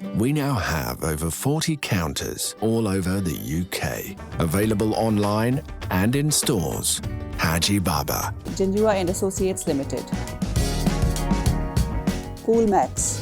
We now have over 40 counters all over the UK, available online and in stores. Haji Baba. Jinjua and Associates Limited. Coolmax.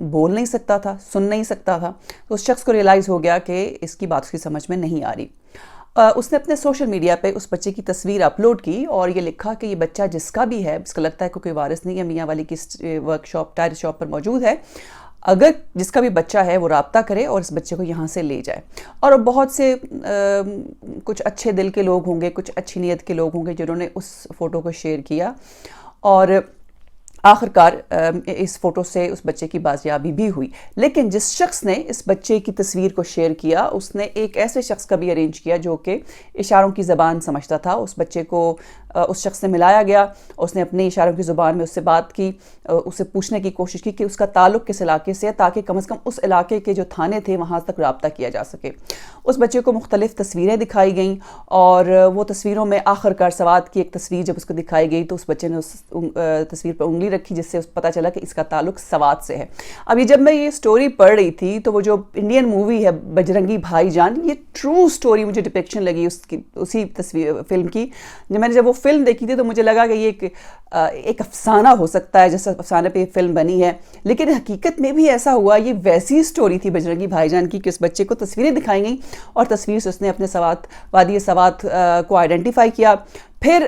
بول نہیں سکتا تھا, سن نہیں سکتا تھا. تو اس شخص کو ریئلائز ہو گیا کہ اس کی بات اس کی سمجھ میں نہیں آ رہی. اس نے اپنے سوشل میڈیا پہ اس بچے کی تصویر اپلوڈ کی اور یہ لکھا کہ یہ بچہ جس کا بھی ہے, اس کو لگتا ہے کہ کوئی وارث نہیں ہے, میاں والی کی ورک شاپ ٹائر شاپ پر موجود ہے, اگر جس کا بھی بچہ ہے وہ رابطہ کرے اور اس بچے کو یہاں سے لے جائے. اور بہت سے کچھ اچھے دل کے لوگ ہوں گے, کچھ اچھی نیت کے لوگ ہوں گے جنہوں نے اس فوٹو کو شیئر کیا, اور آخرکار اس فوٹو سے اس بچے کی بازیابی بھی ہوئی. لیکن جس شخص نے اس بچے کی تصویر کو شیئر کیا, اس نے ایک ایسے شخص کا بھی ارینج کیا جو کہ اشاروں کی زبان سمجھتا تھا. اس بچے کو اس شخص سے ملایا گیا, اس نے اپنی اشاروں کی زبان میں اس سے بات کی, اسے پوچھنے کی کوشش کی کہ اس کا تعلق کس علاقے سے ہے, تاکہ کم از کم اس علاقے کے جو تھانے تھے وہاں تک رابطہ کیا جا سکے. اس بچے کو مختلف تصویریں دکھائی گئیں, اور وہ تصویروں میں آخرکار سوات کی ایک تصویر جب اس کو دکھائی گئی تو اس بچے نے اس تصویر پر انگلی رکھی, جس سے پتہ چلا کہ اس کا تعلق سوات سے ہے. اب یہ جب میں یہ سٹوری پڑھ رہی تھی تو وہ جو انڈین مووی ہے بجرنگی بھائی جان, یہ ٹرو سٹوری مجھے ڈپکشن لگی اسی فلم کی. میں نے جب وہ فلم دیکھی تھی تو مجھے لگا کہ یہ ایک افسانہ ہو سکتا ہے, جیسے افسانے پہ یہ فلم بنی ہے, لیکن حقیقت میں بھی ایسا ہوا. یہ ویسی سٹوری تھی بجرنگی بھائی جان کی کہ اس بچے کو تصویریں دکھائی گئیں اور تصویر سے اس نے اپنے سوات وادی سوات کو آئیڈینٹیفائی کیا. پھر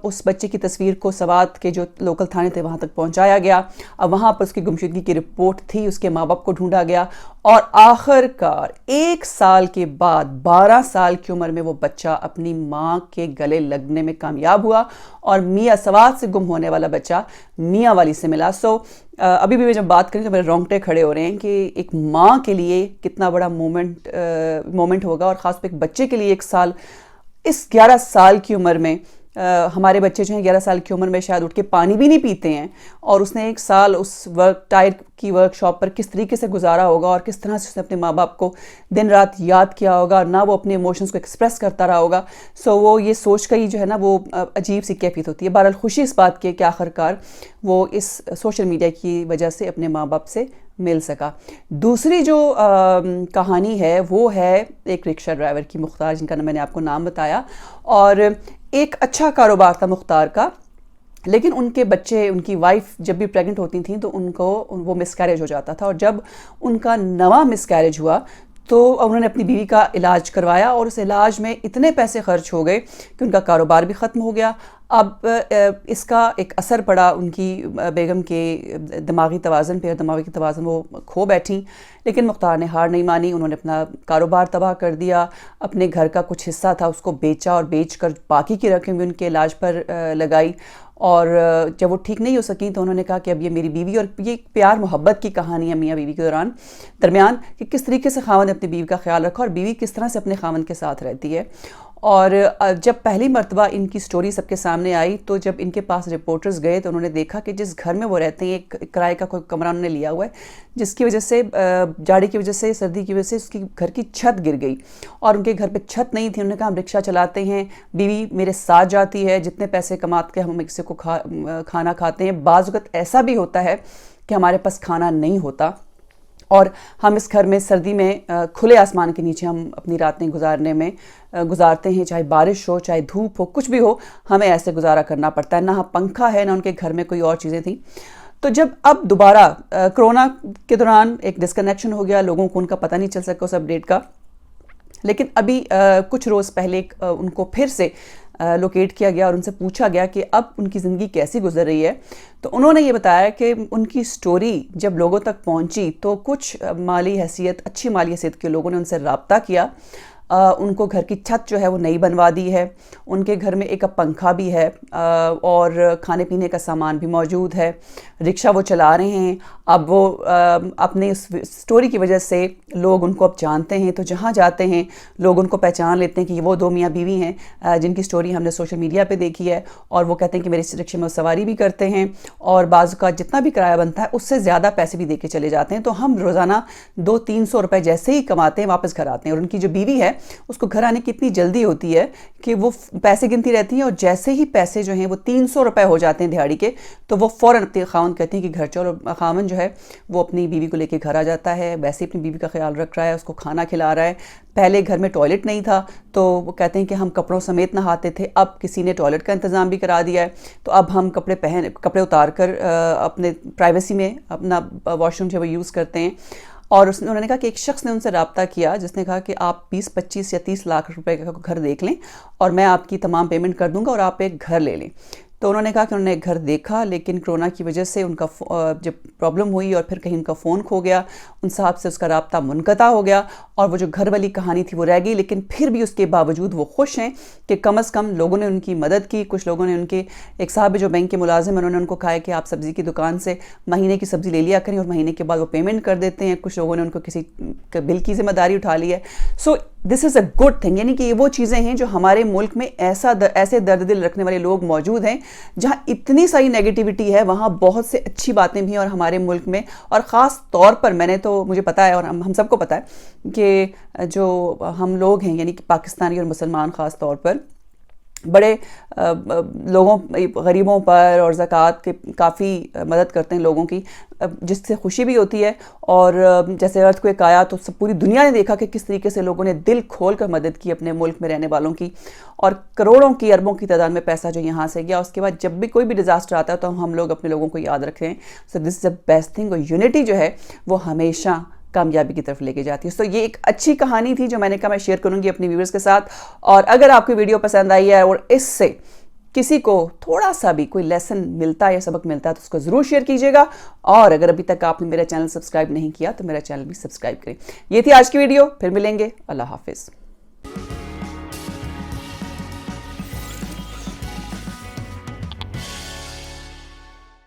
اس بچے کی تصویر کو سوات کے جو لوکل تھانے تھے وہاں تک پہنچایا گیا. اب وہاں پر اس کی گمشدگی کی رپورٹ تھی, اس کے ماں باپ کو ڈھونڈا گیا, اور آخرکار 1 سال کے بعد 12 سال کی عمر میں وہ بچہ اپنی ماں کے گلے لگنے میں کامیاب ہوا, اور میاں سوات سے گم ہونے والا بچہ میاں والی سے ملا. ابھی بھی میں جب بات کریں تو میرے رونگٹے کھڑے ہو رہے ہیں کہ ایک ماں کے لیے کتنا بڑا مومنٹ ہوگا, اور خاص طور پہ ایک بچے کے لیے 1 سال, اس 11 سال کی عمر میں. ہمارے بچے جو ہیں 11 سال کی عمر میں شاید اٹھ کے پانی بھی نہیں پیتے ہیں, اور اس نے 1 سال اس ٹائر کی ورک شاپ پر کس طریقے سے گزارا ہوگا, اور کس طرح سے اس نے اپنے ماں باپ کو دن رات یاد کیا ہوگا, اور نہ وہ اپنے ایموشنز کو ایکسپریس کرتا رہا ہوگا. وہ یہ سوچ کر ہی جو ہے نا وہ عجیب سی کیفیت ہوتی ہے. بہرحال خوشی اس بات کی کہ آخرکار وہ اس سوشل میڈیا کی وجہ سے اپنے ماں باپ سے مل سکا. دوسری جو کہانی ہے وہ ہے ایک رکشہ ڈرائیور کی, مختار, جن کا میں نے آپ کو نام بتایا, اور ایک اچھا کاروبار تھا مختار کا, لیکن ان کے بچے, ان کی وائف جب بھی پریگنٹ ہوتی تھیں تو ان کو وہ مس کیریج ہو جاتا تھا, اور جب ان کا نواں مس کیریج ہوا تو انہوں نے اپنی بیوی کا علاج کروایا, اور اس علاج میں اتنے پیسے خرچ ہو گئے کہ ان کا کاروبار بھی ختم ہو گیا. اب اس کا ایک اثر پڑا ان کی بیگم کے دماغی توازن پہ, دماغی توازن وہ کھو بیٹھیں. لیکن مختار نے ہار نہیں مانی, انہوں نے اپنا کاروبار تباہ کر دیا, اپنے گھر کا کچھ حصہ تھا اس کو بیچا, اور بیچ کر باقی کی رقم بھی ان کے علاج پر لگائی. اور جب وہ ٹھیک نہیں ہو سکیں تو انہوں نے کہا کہ اب یہ میری بیوی, اور یہ پیار محبت کی کہانی ہے میاں بیوی کے درمیان کہ کس طریقے سے خاوند نے اپنی بیوی کا خیال رکھا, اور بیوی کس طرح سے اپنے خاوند کے ساتھ رہتی ہے. اور جب پہلی مرتبہ ان کی سٹوری سب کے سامنے آئی تو جب ان کے پاس رپورٹرز گئے تو انہوں نے دیکھا کہ جس گھر میں وہ رہتے ہیں, ایک کرائے کا کوئی کمرہ انہوں نے لیا ہوا ہے, جس کی وجہ سے جاڑی کی وجہ سے, سردی کی وجہ سے اس کی گھر کی چھت گر گئی, اور ان کے گھر پہ چھت نہیں تھی. انہوں نے کہا ہم رکشہ چلاتے ہیں, بیوی میرے ساتھ جاتی ہے, جتنے پیسے کماتے کے ہم کسی کو کھانا کھاتے ہیں. بعض وقت ایسا بھی ہوتا ہے کہ ہمارے پاس کھانا نہیں ہوتا, اور ہم اس گھر میں سردی میں کھلے آسمان کے نیچے ہم اپنی راتیں گزارتے ہیں, چاہے بارش ہو, چاہے دھوپ ہو, کچھ بھی ہو, ہمیں ایسے گزارا کرنا پڑتا ہے. نہ پنکھا ہے, نہ ان کے گھر میں کوئی اور چیزیں تھیں. تو جب اب دوبارہ کرونا کے دوران ایک ڈسکنیکشن ہو گیا, لوگوں کو ان کا پتہ نہیں چل سکا اس اپڈیٹ کا, لیکن ابھی کچھ روز پہلے ان کو پھر سے لوکیٹ کیا گیا اور ان سے پوچھا گیا کہ اب ان کی زندگی کیسی گزر رہی ہے. تو انہوں نے یہ بتایا کہ ان کی سٹوری جب لوگوں تک پہنچی تو کچھ اچھی مالی حیثیت کے لوگوں نے ان سے رابطہ کیا. ان کو گھر کی چھت جو ہے وہ نئی بنوا دی ہے, ان کے گھر میں ایک پنکھا بھی ہے, اور کھانے پینے کا سامان بھی موجود ہے, رکشہ وہ چلا رہے ہیں. اب وہ اپنے اس سٹوری کی وجہ سے لوگ ان کو اب جانتے ہیں, تو جہاں جاتے ہیں لوگ ان کو پہچان لیتے ہیں کہ یہ وہ 2 میاں بیوی ہیں جن کی سٹوری ہم نے سوشل میڈیا پہ دیکھی ہے. اور وہ کہتے ہیں کہ میرے اس رکشے میں وہ سواری بھی کرتے ہیں, اور بعض کا جتنا بھی کرایہ بنتا ہے اس سے زیادہ پیسے بھی دے کے چلے جاتے ہیں. تو ہم روزانہ 200-300 روپے جیسے ہی کماتے ہیں واپس گھر آتے ہیں. اور ان کی جو بیوی ہے اس کو گھر آنے کی اتنی جلدی ہوتی ہے کہ وہ پیسے گنتی رہتی ہیں، اور جیسے ہی پیسے جو ہیں وہ 300 روپے ہو جاتے ہیں دہاڑی کے تو وہ فوراً اپنے خاوند کہتے ہیں کہ گھر چلو. خاوند جو ہے وہ اپنی بیوی کو لے کے گھر آ جاتا ہے، ویسے اپنی بیوی کا خیال رکھ رہا ہے، اس کو کھانا کھلا رہا ہے. پہلے گھر میں ٹوائلٹ نہیں تھا تو وہ کہتے ہیں کہ ہم کپڑوں سمیت نہاتے تھے، اب کسی نے ٹوائلٹ کا انتظام بھی کرا دیا ہے، تو اب ہم کپڑے اتار کر اپنے پرائیویسی میں اپنا واش روم جو ہے وہ یوز کرتے ہیں. اور انہوں نے کہا کہ ایک شخص نے ان سے رابطہ کیا جس نے کہا کہ آپ 20 25 یا 30 لاکھ روپے کا گھر دیکھ لیں اور میں آپ کی تمام پیمنٹ کر دوں گا اور آپ ایک گھر لے لیں. تو انہوں نے کہا کہ انہوں نے ایک گھر دیکھا، لیکن کرونا کی وجہ سے ان کا جب پرابلم ہوئی اور پھر کہیں ان کا فون کھو گیا، ان صاحب سے اس کا رابطہ منقطع ہو گیا اور وہ جو گھر والی کہانی تھی وہ رہ گئی. لیکن پھر بھی اس کے باوجود وہ خوش ہیں کہ کم از کم لوگوں نے ان کی مدد کی. کچھ لوگوں نے ان کے ایک صاحب جو بینک کے ملازم ہیں، انہوں نے ان کو کہا ہے کہ آپ سبزی کی دکان سے مہینے کی سبزی لے لیا کریں اور مہینے کے بعد وہ پیمنٹ کر دیتے ہیں. کچھ لوگوں نے ان کو کسی بل کی ذمہ داری اٹھا لی ہے. سو دس از اے گڈ تھنگ، یعنی کہ یہ وہ چیزیں ہیں جو ہمارے ملک میں ایسے درد دل رکھنے والے لوگ موجود ہیں جہاں اتنی ساری نیگیٹیوٹی ہے، وہاں بہت سے اچھی باتیں بھی ہیں. اور ہمارے ملک میں اور خاص طور پر مجھے پتا ہے اور ہم سب کو پتا ہے کہ جو ہم لوگ ہیں یعنی کہ پاکستانی اور مسلمان خاص طور پر بڑے لوگوں غریبوں پر اور زکوٰۃ کے کافی مدد کرتے ہیں لوگوں کی، جس سے خوشی بھی ہوتی ہے. اور جیسے ارتھ کوئک آیا تو پوری دنیا نے دیکھا کہ کس طریقے سے لوگوں نے دل کھول کر مدد کی اپنے ملک میں رہنے والوں کی، اور کروڑوں کی اربوں کی تعداد میں پیسہ جو یہاں سے گیا. اس کے بعد جب بھی کوئی بھی ڈیزاسٹر آتا ہے تو ہم لوگ اپنے لوگوں کو یاد رکھتے ہیں. سو دس از اے بیسٹ تھنگ. اور یونٹی جو ہے وہ ہمیشہ کامیابی کی طرف لے کے جاتی ہے. تو یہ ایک اچھی کہانی تھی جو میں نے کہا میں شیئر کروں گی اپنی ویورز کے ساتھ. اور اگر آپ کو ویڈیو پسند آئی ہے اور اس سے کسی کو تھوڑا سا بھی کوئی لیسن ملتا ہے یا سبق ملتا ہے تو اس کو ضرور شیئر کیجیے گا. اور اگر ابھی تک آپ نے میرا چینل سبسکرائب نہیں کیا تو میرا چینل بھی سبسکرائب کریں. یہ تھی آج کی ویڈیو، پھر ملیں گے. اللہ حافظ.